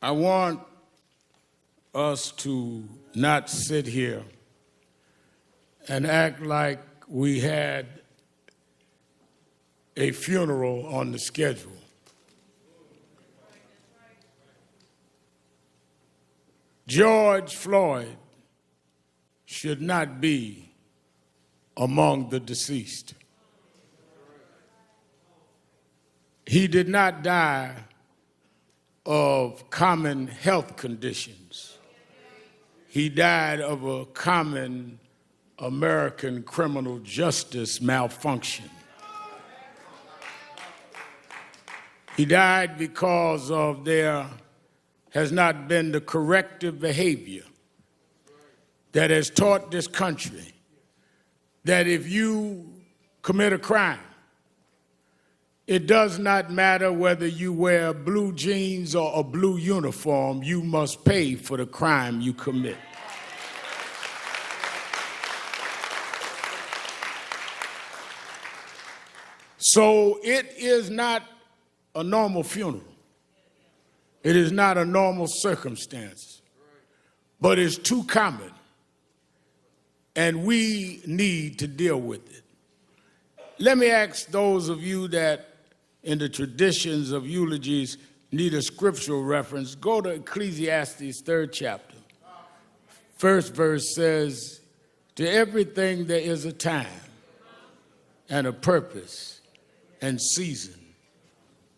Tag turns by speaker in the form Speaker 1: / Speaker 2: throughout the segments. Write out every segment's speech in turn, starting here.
Speaker 1: I want us to not sit here and act like we had a funeral on the schedule. George Floyd should not be among the deceased. He did not die of common health conditions. He died of a common American criminal justice malfunction. He died because of there has not been the corrective behavior that has taught this country that if you commit a crime, it does not matter whether you wear blue jeans or a blue uniform, you must pay for the crime you commit. So it is not a normal funeral. It is not a normal circumstance, but it's too common, and we need to deal with it. Let me ask those of you that in the traditions of eulogies need a scriptural reference, go to Ecclesiastes 3rd chapter. First verse says, to everything there is a time and a purpose and season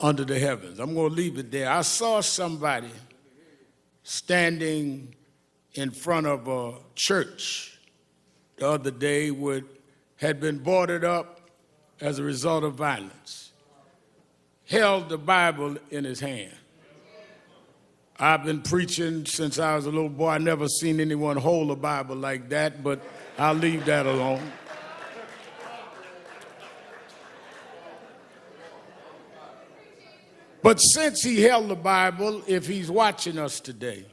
Speaker 1: under the heavens. I'm going to leave it there. I saw somebody standing in front of a church the other day had been boarded up as a result of violence. Held the Bible in his hand. I've been preaching since I was a little boy. I never seen anyone hold a Bible like that, but I'll leave that alone. But since he held the Bible, if he's watching us today,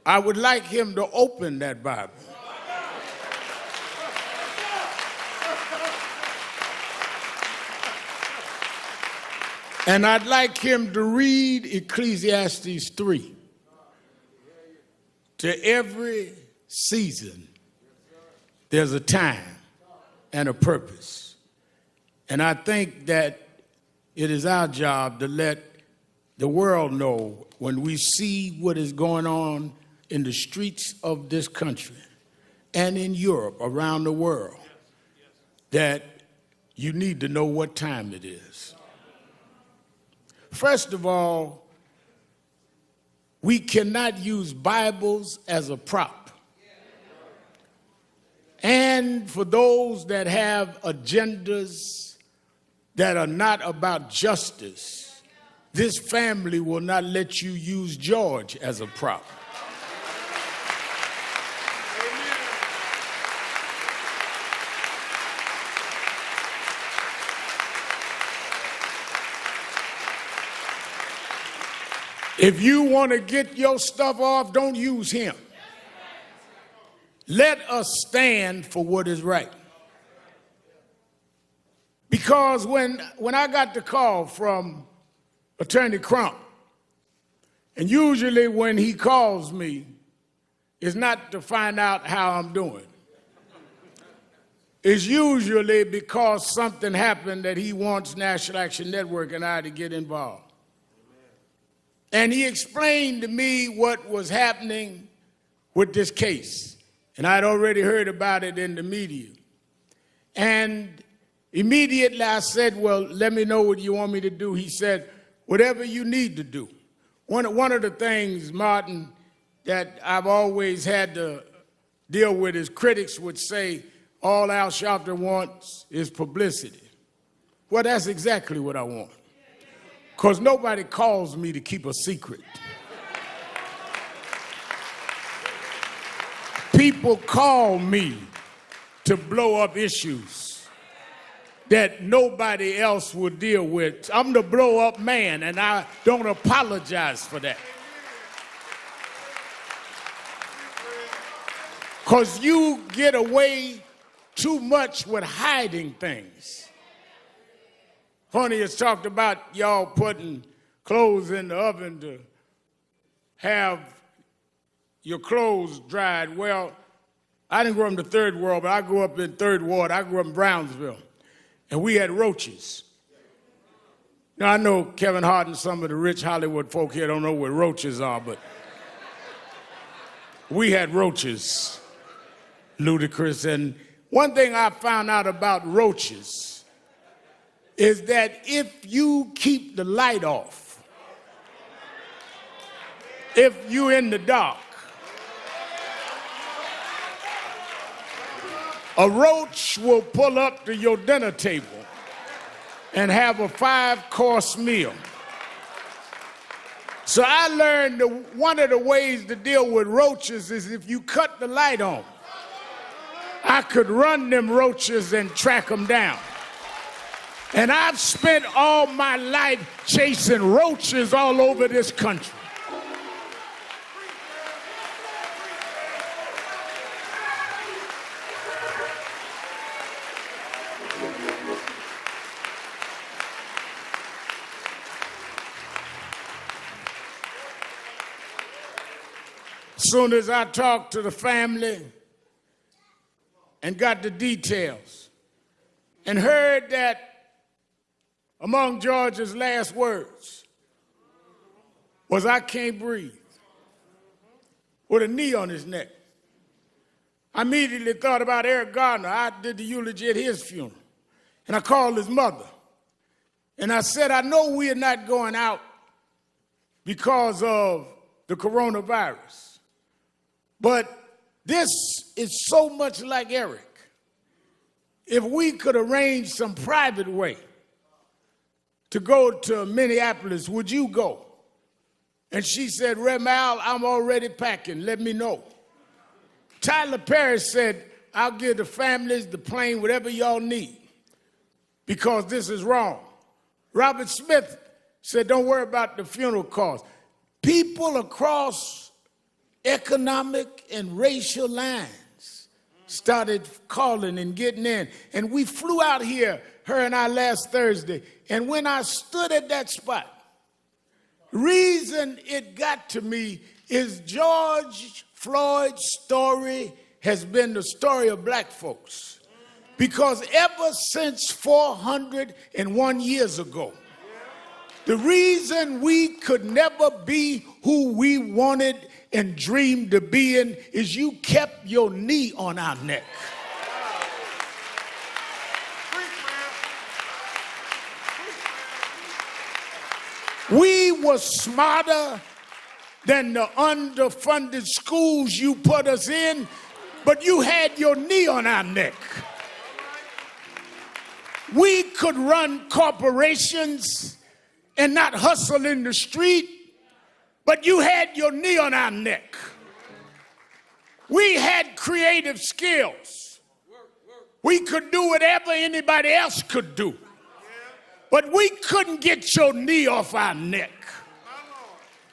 Speaker 1: I would like him to open that Bible. And I'd like him to read Ecclesiastes 3. To every season, there's a time and a purpose. And I think that it is our job to let the world know when we see what is going on in the streets of this country and in Europe, around the world, that you need to know what time it is. First of all, we cannot use Bibles as a prop. And for those that have agendas that are not about justice, this family will not let you use George as a prop. If you want to get your stuff off, don't use him. Let us stand for what is right. Because when I got the call from Attorney Crump, and usually when he calls me, it's not to find out how I'm doing. It's usually because something happened that he wants National Action Network and I to get involved. And he explained to me what was happening with this case. And I'd already heard about it in the media. And immediately I said, well, let me know what you want me to do. He said, whatever you need to do. One of the things, Martin, that I've always had to deal with is critics would say, all Al Sharpton wants is publicity. Well, that's exactly what I want. Because nobody calls me to keep a secret. People call me to blow up issues that nobody else will deal with. I'm the blow up man, and I don't apologize for that. Because you get away too much with hiding things. Honey has talked about y'all putting clothes in the oven to have your clothes dried. Well, I didn't grow up in the third world, but I grew up in third ward. I grew up in Brownsville, and we had roaches. Now, I know Kevin Hart and some of the rich Hollywood folk here don't know what roaches are, but we had roaches, ludicrous. And one thing I found out about roaches is that if you keep the light off, if you're in the dark, a roach will pull up to your dinner table and have a 5-course meal. So I learned one of the ways to deal with roaches is if you cut the light on, I could run them roaches and track them down. And I've spent all my life chasing roaches all over this country. As soon as I talked to the family and got the details and heard that among George's last words was, "I can't breathe," with a knee on his neck, I immediately thought about Eric Gardner. I did the eulogy at his funeral, and I called his mother. And I said, I know we are not going out because of the coronavirus, but this is so much like Eric. If we could arrange some private way to go to Minneapolis, would you go? And she said, Rev Mal, I'm already packing, let me know. Tyler Perry said, I'll give the families, the plane, whatever y'all need, because this is wrong. Robert Smith said, don't worry about the funeral costs. People across economic and racial lines started calling and getting in. And we flew out here, her and I, last Thursday. And when I stood at that spot, reason it got to me is George Floyd's story has been the story of black folks. Because ever since 401 years ago, the reason we could never be who we wanted and dreamed to be in is you kept your knee on our neck. We were smarter than the underfunded schools you put us in, but you had your knee on our neck. We could run corporations and not hustle in the street, but you had your knee on our neck. We had creative skills. We could do whatever anybody else could do, but we couldn't get your knee off our neck.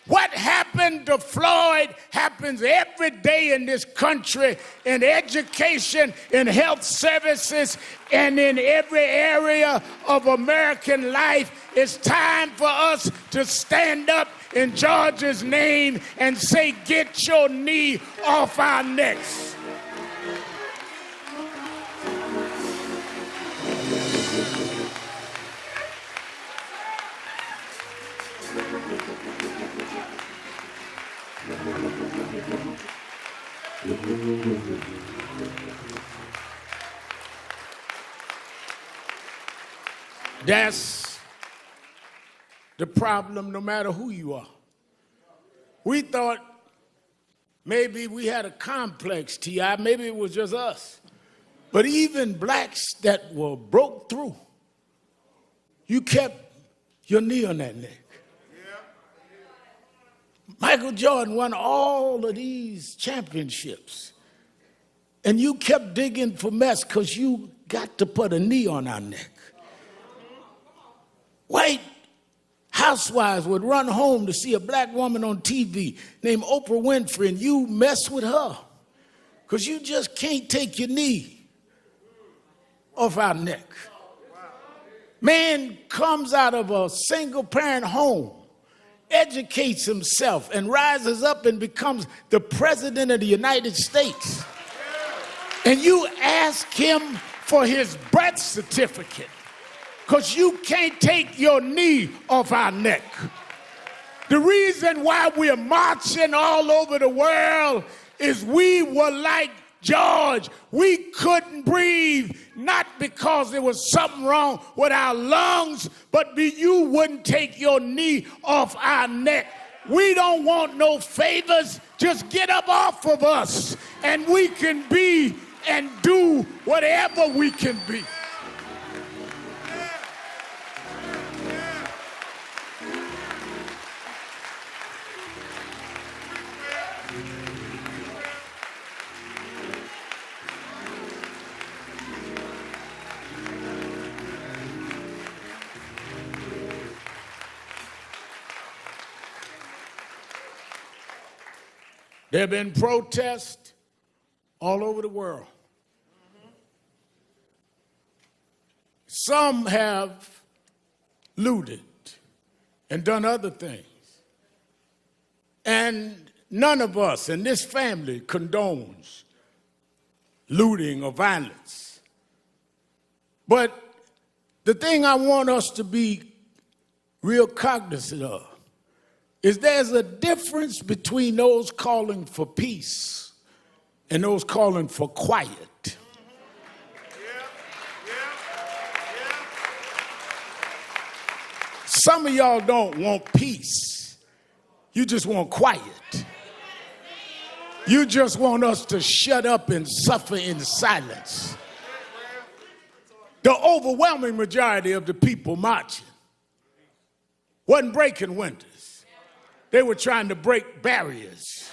Speaker 1: What happened to Floyd happens every day in this country, in education, in health services, and in every area of American life. It's time for us to stand up in George's name and say, get your knee off our necks. That's the problem, no matter who you are. We thought maybe we had a complex, T.I., maybe it was just us. But even blacks that were broke through, you kept your knee on that neck. Michael Jordan won all of these championships, and you kept digging for mess because you got to put a knee on our neck. White housewives would run home to see a black woman on TV named Oprah Winfrey, and you mess with her because you just can't take your knee off our neck. Man comes out of a single-parent home educates himself and rises up and becomes the president of the United States, and you ask him for his birth certificate, because you can't take your knee off our neck. The reason why we're marching all over the world is we were like George. We couldn't breathe, not because there was something wrong with our lungs, but you wouldn't take your knee off our neck. We don't want no favors. Just get up off of us, and we can be and do whatever we can be. There have been protests all over the world. Some have looted and done other things. And none of us in this family condones looting or violence. But the thing I want us to be real cognizant of is there's a difference between those calling for peace and those calling for quiet. Some of y'all don't want peace. You just want quiet. You just want us to shut up and suffer in silence. The overwhelming majority of the people marching wasn't breaking windows. They were trying to break barriers.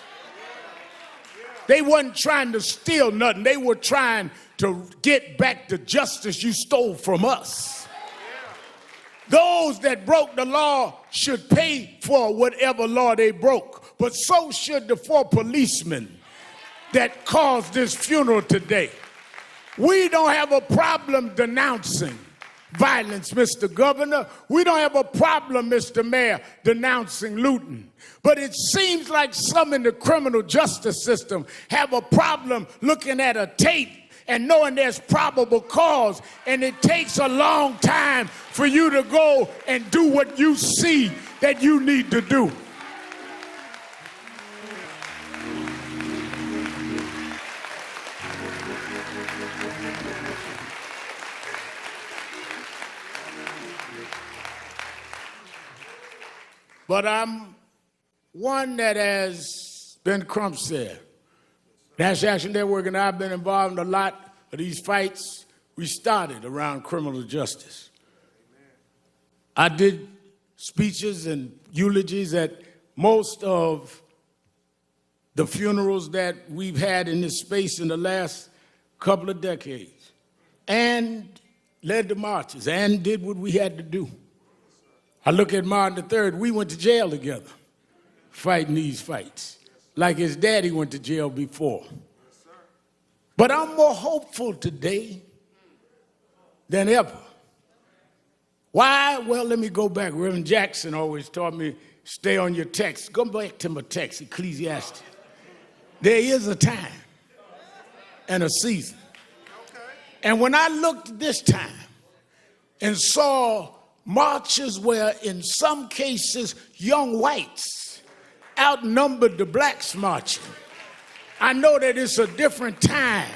Speaker 1: They wasn't trying to steal nothing. They were trying to get back the justice you stole from us. Those that broke the law should pay for whatever law they broke, but so should the 4 policemen that caused this funeral today. We don't have a problem denouncing violence, Mr. Governor. We don't have a problem, Mr. Mayor, denouncing looting. But it seems like some in the criminal justice system have a problem looking at a tape and knowing there's probable cause, and it takes a long time for you to go and do what you see that you need to do. But I'm one that, as Ben Crump said, National Action Network and I have been involved in a lot of these fights we started around criminal justice. I did speeches and eulogies at most of the funerals that we've had in this space in the last couple of decades, and led the marches and did what we had to do. I look at Martin III, we went to jail together, fighting these fights, like his daddy went to jail before. But I'm more hopeful today than ever. Why? Well, let me go back. Reverend Jackson always taught me, stay on your text. Go back to my text, Ecclesiastes. There is a time and a season. And when I looked this time and saw marches where, in some cases, young whites outnumbered the blacks marching, I know that it's a different time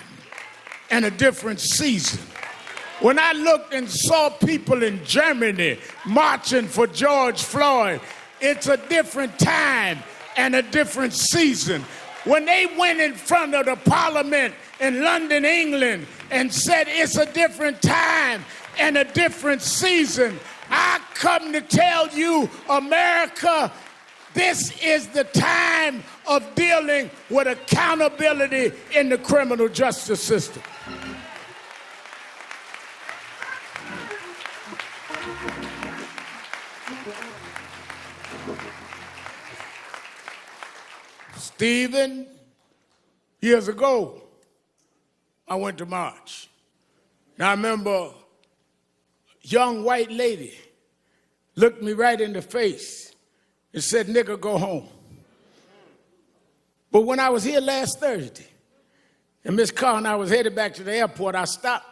Speaker 1: and a different season. When I looked and saw people in Germany marching for George Floyd, it's a different time and a different season. When they went in front of the Parliament in London, England, and said it's a different time and a different season, I come to tell you, America, this is the time of dealing with accountability in the criminal justice system. Stephen, years ago, I went to march. Now I remember a young white lady looked me right in the face and said, nigga, go home. But when I was here last Thursday, and Miss Carr and I was headed back to the airport, I stopped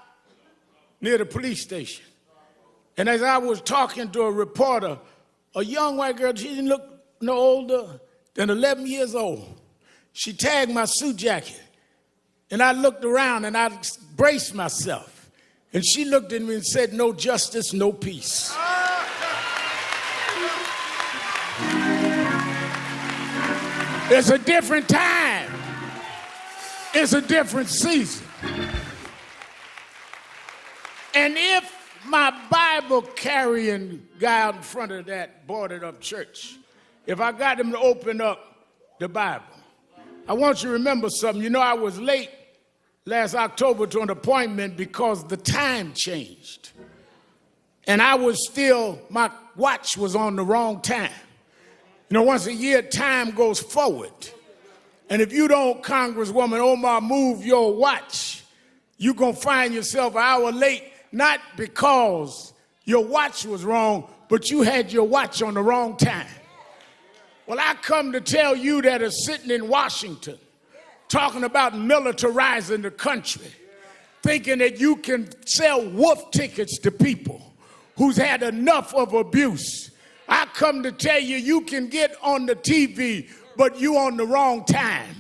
Speaker 1: near the police station. And as I was talking to a reporter, a young white girl, she didn't look no older than 11 years old. She tagged my suit jacket. And I looked around and I braced myself. And she looked at me and said, no justice, no peace. It's a different time. It's a different season. And if my Bible carrying guy out in front of that boarded up church, if I got him to open up the Bible, I want you to remember something. You know, I was late last October to an appointment because the time changed. And I was still, my watch was on the wrong time. You know, once a year, time goes forward. And if you don't, Congresswoman Omar, move your watch, you're going to find yourself an hour late, not because your watch was wrong, but you had your watch on the wrong time. Well, I come to tell you that are sitting in Washington, talking about militarizing the country, thinking that you can sell wolf tickets to people who's had enough of abuse. I come to tell you, you can get on the TV, but you on the wrong time.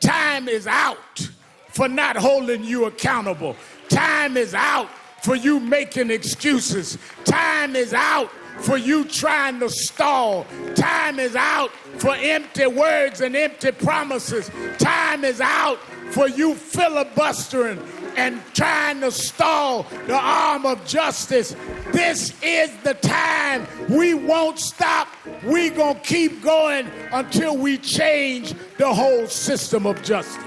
Speaker 1: Time is out for not holding you accountable. Time is out for you making excuses. Time is out for you trying to stall. Time is out for empty words and empty promises. Time is out for you filibustering and trying to stall the arm of justice. This is the time. We won't stop. We're going to keep going until we change the whole system of justice.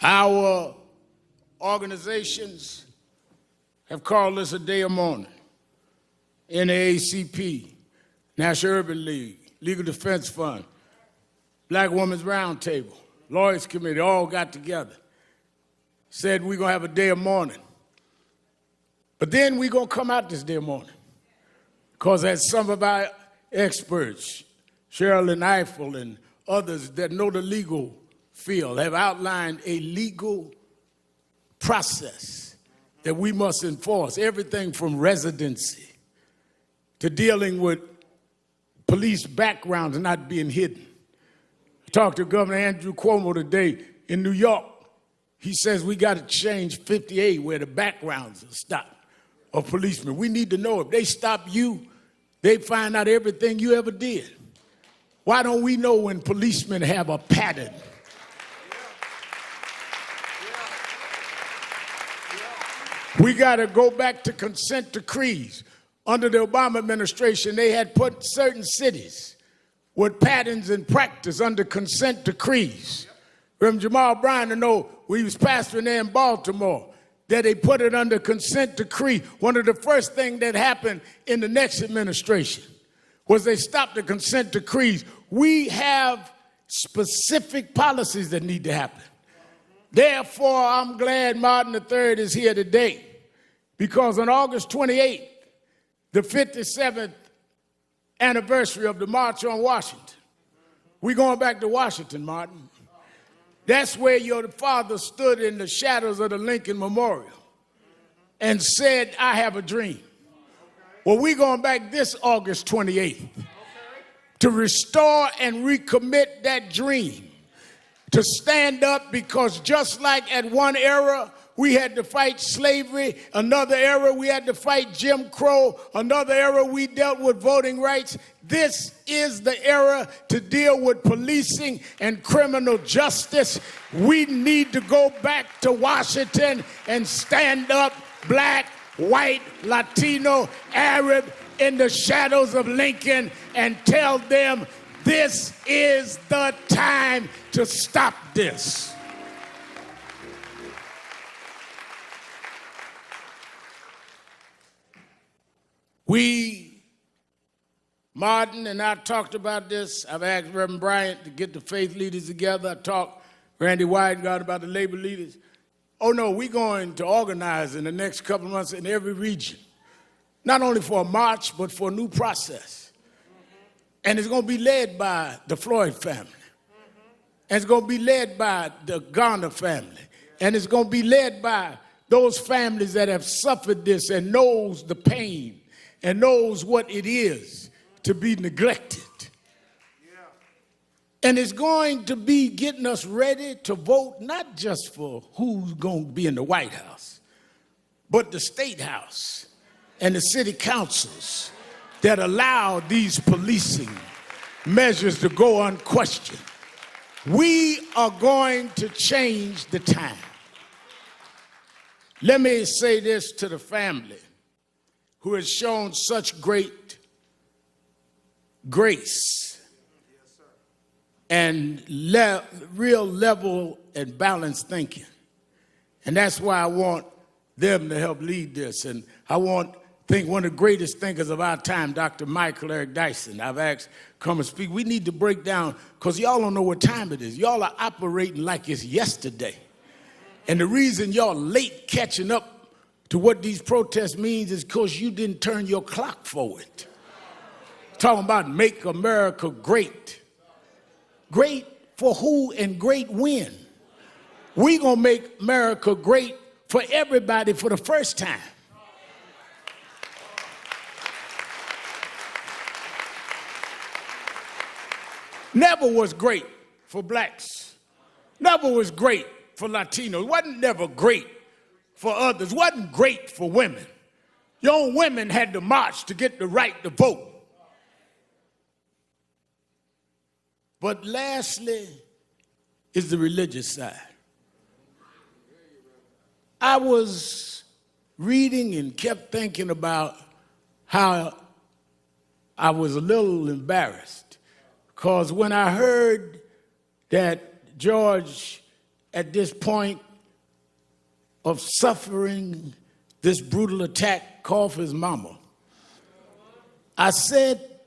Speaker 1: Our organizations have called this a day of mourning. NAACP, National Urban League, Legal Defense Fund, Black Women's Roundtable, Lawyers Committee, all got together, said we're going to have a day of mourning. But then we're going to come out this day of mourning. Because as some of our experts, Cheryl Eiffel and others that know the legal field, have outlined a legal process that we must enforce, everything from residency to dealing with police backgrounds not being hidden. I talked to Governor Andrew Cuomo today in New York. He says we got to change 58 where the backgrounds are stopped of policemen. We need to know if they stop you, they find out everything you ever did. Why don't we know when policemen have a pattern? We got to go back to consent decrees. Under the Obama administration, they had put certain cities with patterns and practice under consent decrees. Reverend Jamal Bryan, I know we was pastoring there in Baltimore, that they put it under consent decree. One of the first things that happened in the next administration was they stopped the consent decrees. We have specific policies that need to happen. Therefore, I'm glad Martin III is here today, because on August 28th, the 57th anniversary of the March on Washington, we're going back to Washington, Martin. That's where your father stood in the shadows of the Lincoln Memorial and said, I have a dream. Well, we're going back this August 28th to restore and recommit that dream, to stand up, because just like at one era, we had to fight slavery. Another era, we had to fight Jim Crow. Another era, we dealt with voting rights. This is the era to deal with policing and criminal justice. We need to go back to Washington and stand up, black, white, Latino, Arab, in the shadows of Lincoln, and tell them this is the time to stop this. Martin and I talked about this. I've asked Reverend Bryant to get the faith leaders together. I talked Randy Weingart about the labor leaders. Oh no, we're going to organize in the next couple of months in every region, not only for a march, but for a new process. And it's going to be led by the Floyd family. And it's going to be led by the Garner family. And it's going to be led by those families that have suffered this and knows the pain and knows what it is to be neglected. And it's going to be getting us ready to vote not just for who's going to be in the White House, but the State House and the city councils that allow these policing measures to go unquestioned. We are going to change the time. Let me say this to the family who has shown such great grace and real level and balanced thinking. And that's why I want them to help lead this. And I think one of the greatest thinkers of our time, Dr. Michael Eric Dyson, I've asked come and speak. We need to break down, because y'all don't know what time it is. Y'all are operating like it's yesterday. And the reason y'all late catching up to what these protests means is because you didn't turn your clock forward. Talking about make America great. Great for who and great when? We're going to make America great for everybody for the first time. Never was great for blacks. Never was great for Latinos. Wasn't never great for others. Wasn't great for women. Young women had to march to get the right to vote. But lastly is the religious side. I was reading and kept thinking about how I was a little embarrassed, because when I heard that George, at this point of suffering this brutal attack, called for his mama, I said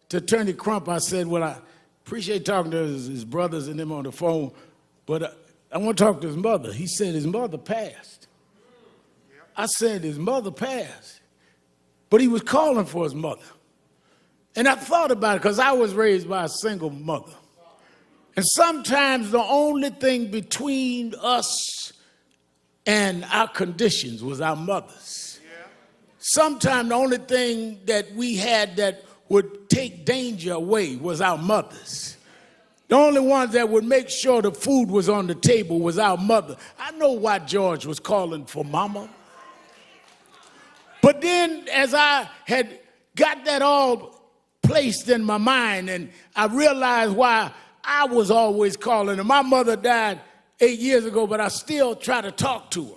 Speaker 1: to Attorney Crump, I said, well, I appreciate talking to his brothers and them on the phone, but I want to talk to his mother. He said his mother passed. I said his mother passed, but he was calling for his mother. And I thought about it because I was raised by a single mother. And sometimes the only thing between us and our conditions was our mothers. Sometimes the only thing that we had that would take danger away was our mothers. The only ones that would make sure the food was on the table was our mother. I know why George was calling for mama. But then as I had got that all placed in my mind, and I realized why I was always calling her. My mother died 8 years ago, but I still try to talk to her.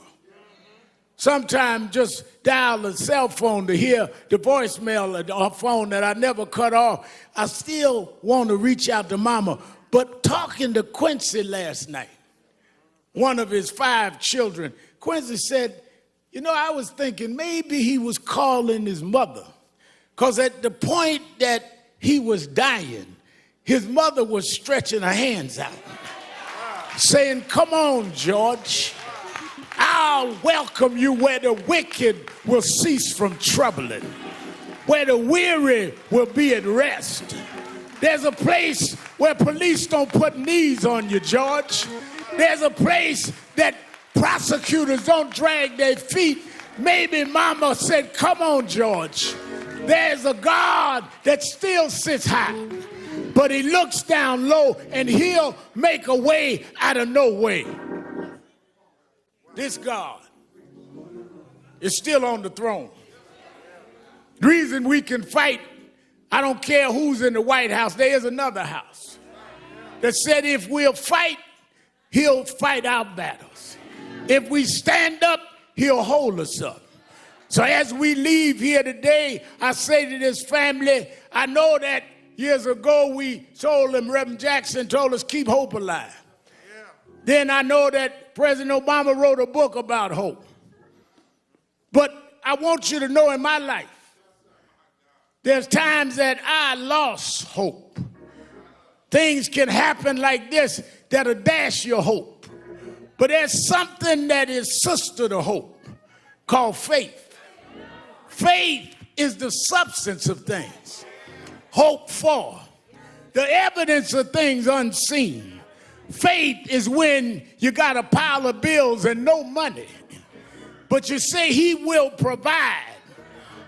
Speaker 1: Sometimes just dial a cell phone to hear the voicemail of her phone that I never cut off. I still want to reach out to mama. But talking to Quincy last night, one of his 5 children, Quincy said, you know, I was thinking maybe he was calling his mother, because at the point that he was dying, his mother was stretching her hands out, saying, come on, George. I'll welcome you where the wicked will cease from troubling, where the weary will be at rest. There's a place where police don't put knees on you, George. There's a place that prosecutors don't drag their feet. Maybe mama said, come on, George. There's a God that still sits high, but he looks down low and he'll make a way out of no way. This God is still on the throne. The reason we can fight, I don't care who's in the White House, there is another house that said if we'll fight, he'll fight our battles. If we stand up, he'll hold us up. So as we leave here today, I say to this family, I know that years ago we told them, Reverend Jackson told us, keep hope alive. Then I know that President Obama wrote a book about hope. But I want you to know in my life, there's times that I lost hope. Things can happen like this that'll dash your hope. But there's something that is sister to hope called faith. Faith is the substance of things, hope for, the evidence of things unseen. Faith is when you got a pile of bills and no money, but you say he will provide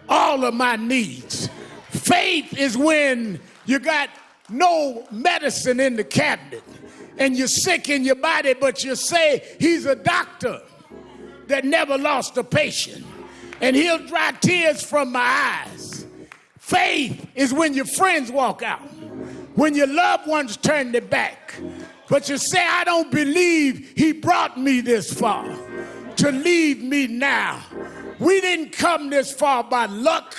Speaker 1: all of my needs. Faith is when you got no medicine in the cabinet and you're sick in your body, but you say he's a doctor that never lost a patient and he'll dry tears from my eyes. Faith is when your friends walk out, when your loved ones turn their back, but you say, I don't believe he brought me this far to leave me now. We didn't come this far by luck.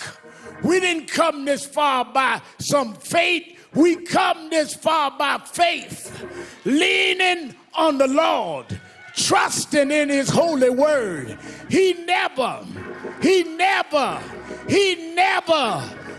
Speaker 1: We didn't come this far by some fate. We come this far by faith, leaning on the Lord, trusting in his holy word. He never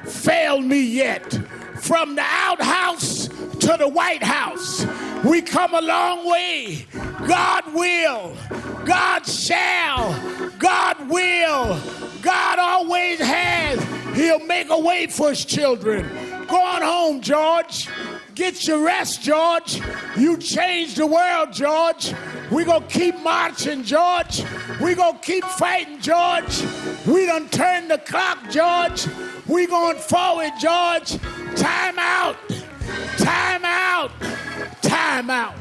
Speaker 1: failed me yet. From the outhouse to the White House, we come a long way. God will, God shall, God will, God always has. He'll make a way for his children. Go on home, George. Get your rest, George. You changed the world, George. We're going to keep marching, George. We're going to keep fighting, George. We done turned the clock, George. We going forward, George. Time out. Time out. Time out.